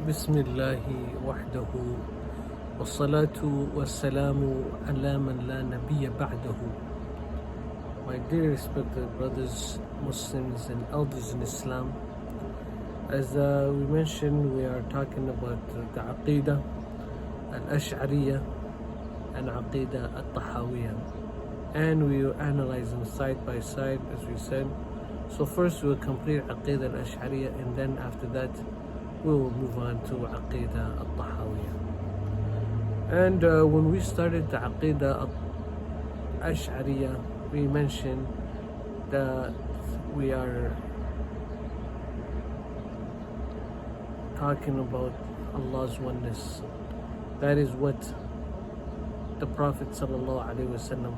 بسم الله وحده والصلاة والسلام على من لا نبي بعده. My dear respected brothers, Muslims and elders in Islam, as we mentioned, we are talking about the Aqidah al-Ash'ariyah and Aqidah al-Tahawiyah, and we will analyze them side by side as we said. So first we will complete Aqidah al-Ash'ariyah, and then after that we will move on to Aqidah al-Tahawiyah. And when we started the Aqidah al-Ash'ariyah, we mentioned that we are talking about Allah's oneness. That is what the Prophet ﷺ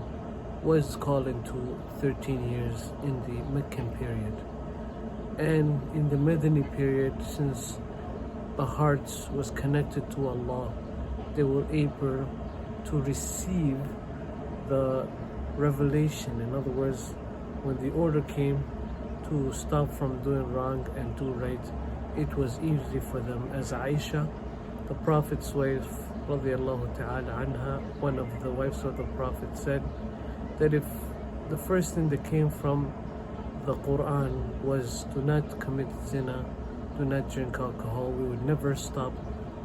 was calling to 13 years in the Meccan period. And in the Medini period, since the hearts was connected to Allah, they were able to receive the revelation. In other words, when the order came to stop from doing wrong and do right, it was easy for them. As Aisha, the Prophet's wife, radiallahu ta'ala anha, one of the wives of the Prophet, said that if the first thing that came from the Quran was do not commit zina, do not drink alcohol, we would never stop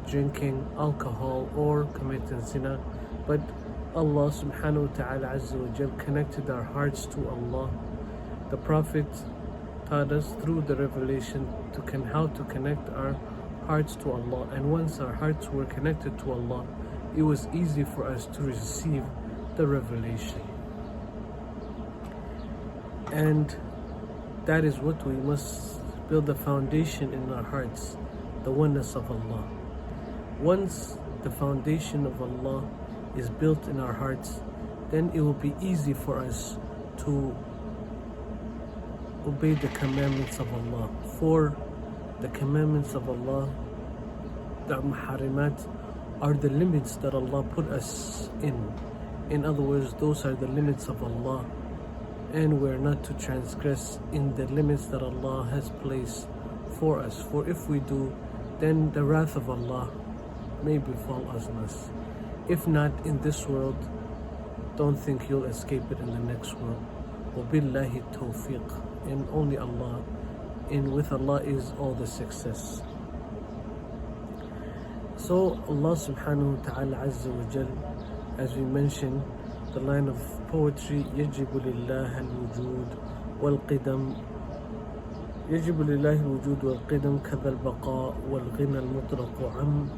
drinking alcohol or committing zina. But Allah subhanahu wa ta'ala azza wa jal connected our hearts to Allah. The Prophet taught us through the revelation how to connect our hearts to Allah, and once our hearts were connected to Allah, it was easy for us to receive the revelation. And that is what we must build, the foundation in our hearts, the oneness of Allah. Once the foundation of Allah is built in our hearts, then it will be easy for us to obey the commandments of Allah. For the commandments of Allah, the muharrimat, are the limits that Allah put us in. In other words, those are the limits of Allah, and we're not to transgress in the limits that Allah has placed for us. For if we do, then the wrath of Allah may befall us. If not in this world, don't think you'll escape it in the next world. وَبِاللَّهِ التَّوْفِيقِ. And only Allah, and with Allah is all the success. So Allah subhanahu wa ta'ala azza wa jal, as we mentioned, the line of poetry, يجب لله الوجود والقدم يجب لله الوجود والقدم كذا البقاء والغنى المطلق عم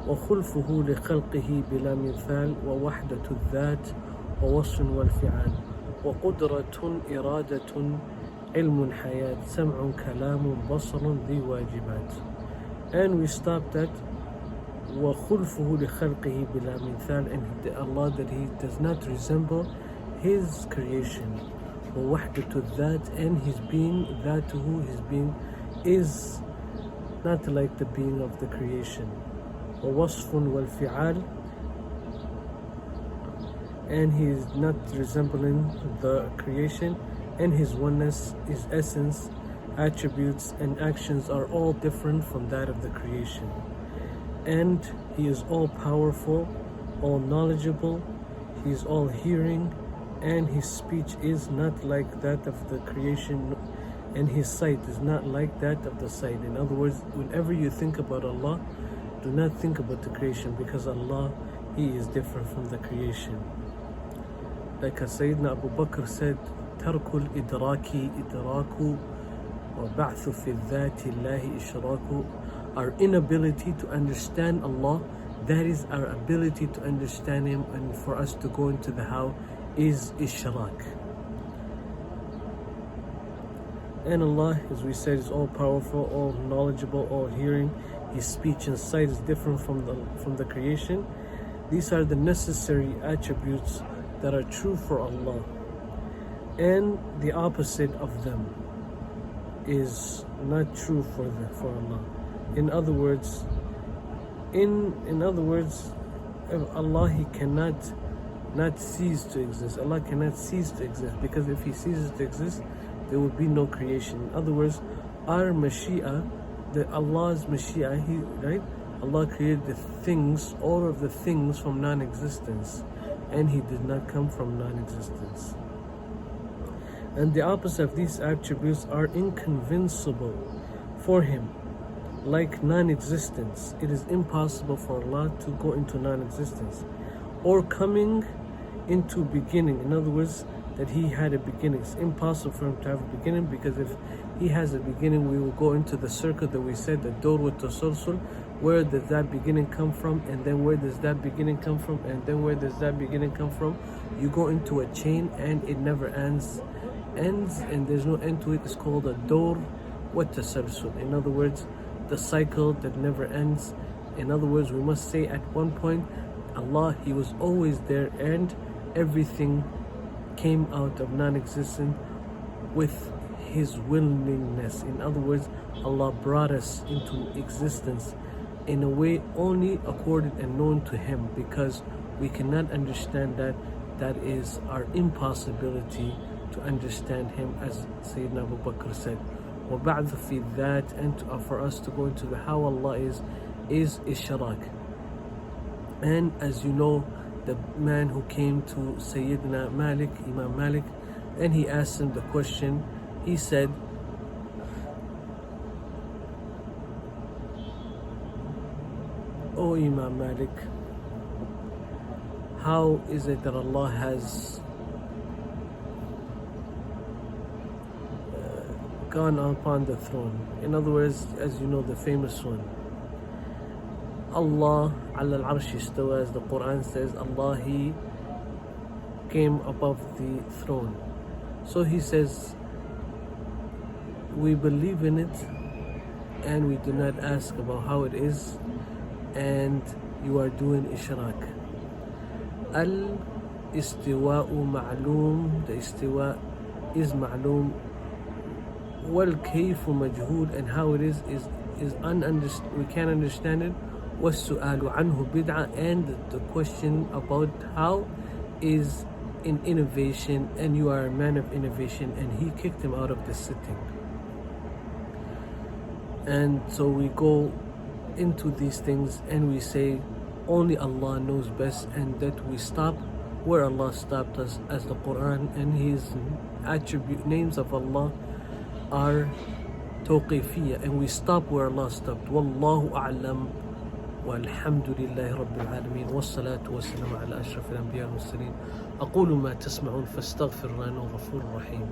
وخلفه لخلقه بلا مثال ووحدة الذات ووصف والفعال وقدرة إرادة علم حياة سمع كلام بصر ذي واجبات. And we stopped at وَخُلْفُهُ لِخَلْقِهِ بِلَا مِثَالٍ, and Allah, that He does not resemble His creation. وَوَحْدَةُ الذَّاتِ, and His being, ذَاتُهُ, His being, is not like the being of the creation. وَوَصْفٌ وَالْفِعَالِ, and He is not resembling the creation, and His oneness, His essence, attributes and actions are all different from that of the creation. And He is all powerful, all knowledgeable, He is all hearing, and His speech is not like that of the creation, and His sight is not like that of the sight. In other words, whenever you think about Allah, do not think about the creation, because Allah, He is different from the creation. Like Sayyidina Abu Bakr said, تَرْكُ الْإِدْرَاكِ إِدْرَاكُ وَبَعْثُ فِي الذَّاتِ اللَّهِ إِشْرَاكُ. Our inability to understand Allah, that is our ability to understand Him, and for us to go into the how is Ishrak. And Allah, as we said, is all powerful, all knowledgeable, all hearing. His speech and sight is different from the creation. These are the necessary attributes that are true for Allah, and the opposite of them is not true for Allah. In other words, Allah, He cannot not cease to exist. Allah cannot cease to exist, because if He ceases to exist, there would be no creation. In other words, our Mashi'a the Allah's Mashiach, right? Allah created the things, all of the things from non-existence, and He did not come from non-existence. And the opposite of these attributes are inconceivable for Him, like non-existence. It is impossible for Allah to go into non-existence, or coming into beginning. In other words, that He had a beginning. It's impossible for Him to have a beginning, because if He has a beginning, we will go into the circle that we said, the door with tasalsul. Where does that beginning come from? And then where does that beginning come from? And then where does that beginning come from? You go into a chain and it never ends, and there's no end to it. It's called a door with tasalsul. In other words, the cycle that never ends. In other words, we must say at one point, Allah, He was always there, and everything came out of non-existence with His willingness. In other words, Allah brought us into existence in a way only accorded and known to Him, because we cannot understand that. That is our impossibility to understand Him, as Sayyidina Abu Bakr said. وَبَعْضُ فِي that, and for us to go into the how Allah is ishrak. And as you know, the man who came to Sayyidina Malik, Imam Malik, and he asked him the question, he said, "O Imam Malik, how is it that Allah has gone upon the throne?" In other words, as you know, the famous one, Allah ala al-arsh istawa, as the Quran says, Allah, He came above the throne. So he says, we believe in it and we do not ask about how it is, and you are doing ishrak. Al-istiwa'u ma'loom, the istiwa is ma'loom. Wal-kayfu majhool, and how it is we can't understand it. Was-su'alu anhu bid'ah, and the question about how is in innovation, and you are a man of innovation. And he kicked him out of the sitting. And so we go into these things and we say only Allah knows best, and that we stop where Allah stopped us, as the Quran and His attribute names of Allah are tawqifiyya, and we stop where Allah stopped. Wallahu a'lam, walhamdulillahi rabbil alameen, wassalatu wassalamu ala ashrafil anbiya wal mursalin. أقول ما تسمعون فاستغفر الله إنه غفور رحيم.